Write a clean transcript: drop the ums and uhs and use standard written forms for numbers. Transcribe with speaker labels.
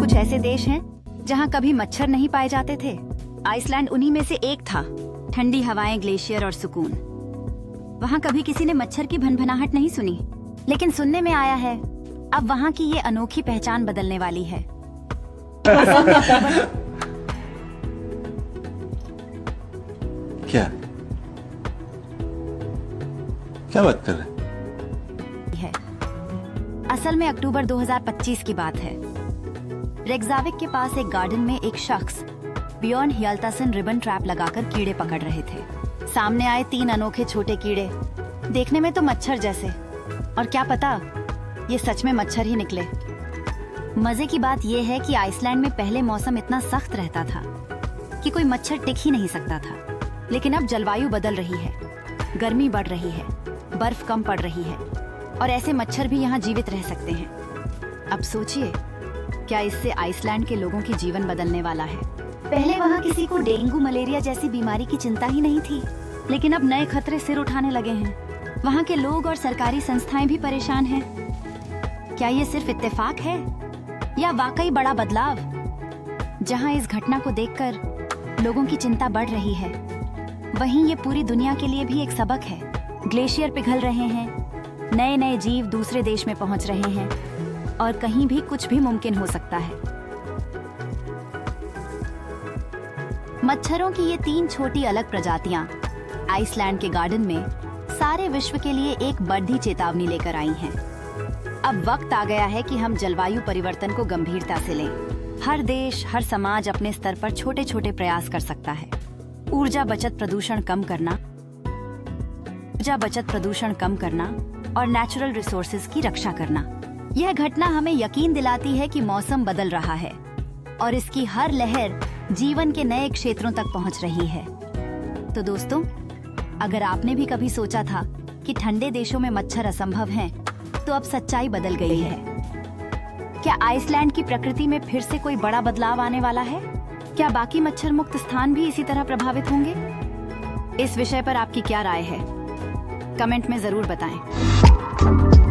Speaker 1: कुछ ऐसे देश हैं जहां कभी मच्छर नहीं पाए जाते थे। आइसलैंड उन्हीं में से एक था। ठंडी हवाएं, ग्लेशियर और सुकून। वहां कभी किसी ने मच्छर की भनभनाहट नहीं सुनी, लेकिन सुनने में आया है अब वहां की ये अनोखी पहचान बदलने वाली है।
Speaker 2: क्या क्या बात कर रहे
Speaker 1: है असल में अक्टूबर 2025 की बात है। रेक्जाविक के पास एक गार्डन में एक शख्स बियॉर्न हियाल्तासन रिबन ट्रैप लगाकर कीड़े पकड़ रहे थे। सामने आए 3 अनोखे छोटे कीड़े, देखने में तो मच्छर जैसे, और क्या पता ये सच में मच्छर ही निकले। मजे की बात यह है कि आइसलैंड में पहले मौसम इतना सख्त रहता था कि कोई मच्छर टिक ही नहीं सकता था, लेकिन अब जलवायु बदल रही है, गर्मी बढ़ रही है, बर्फ कम पड़ रही है और ऐसे मच्छर भी यहाँ जीवित रह सकते हैं। अब सोचिए, क्या इससे आइसलैंड के लोगों की जीवन बदलने वाला है। पहले वहाँ किसी को डेंगू, मलेरिया जैसी बीमारी की चिंता ही नहीं थी, लेकिन अब नए खतरे सिर उठाने लगे हैं। वहाँ के लोग और सरकारी संस्थाएं भी परेशान हैं। क्या ये सिर्फ इत्तेफाक है या वाकई बड़ा बदलाव? जहाँ इस घटना को देखकर लोगों की चिंता बढ़ रही है, वहीं ये पूरी दुनिया के लिए भी एक सबक है। ग्लेशियर पिघल रहे हैं, नए नए जीव दूसरे देश में पहुंच रहे हैं और कहीं भी कुछ भी मुमकिन हो सकता है। मच्छरों की ये 3 छोटी अलग प्रजातियां आइसलैंड के गार्डन में सारे विश्व के लिए एक बढ़ती चेतावनी लेकर आई हैं। अब वक्त आ गया है कि हम जलवायु परिवर्तन को गंभीरता से लें। हर देश, हर समाज अपने स्तर पर छोटे छोटे प्रयास कर सकता है। ऊर्जा बचत, प्रदूषण कम करना और नेचुरल रिसोर्सेज की रक्षा करना। यह घटना हमें यकीन दिलाती है कि मौसम बदल रहा है और इसकी हर लहर जीवन के नए क्षेत्रों तक पहुंच रही है। तो दोस्तों, अगर आपने भी कभी सोचा था कि ठंडे देशों में मच्छर असंभव हैं, तो अब सच्चाई बदल गई है। क्या आइसलैंड की प्रकृति में फिर से कोई बड़ा बदलाव आने वाला है? क्या बाकी मच्छर मुक्त स्थान भी इसी तरह प्रभावित होंगे? इस विषय पर आपकी क्या राय है? कमेंट में जरूर बताएं।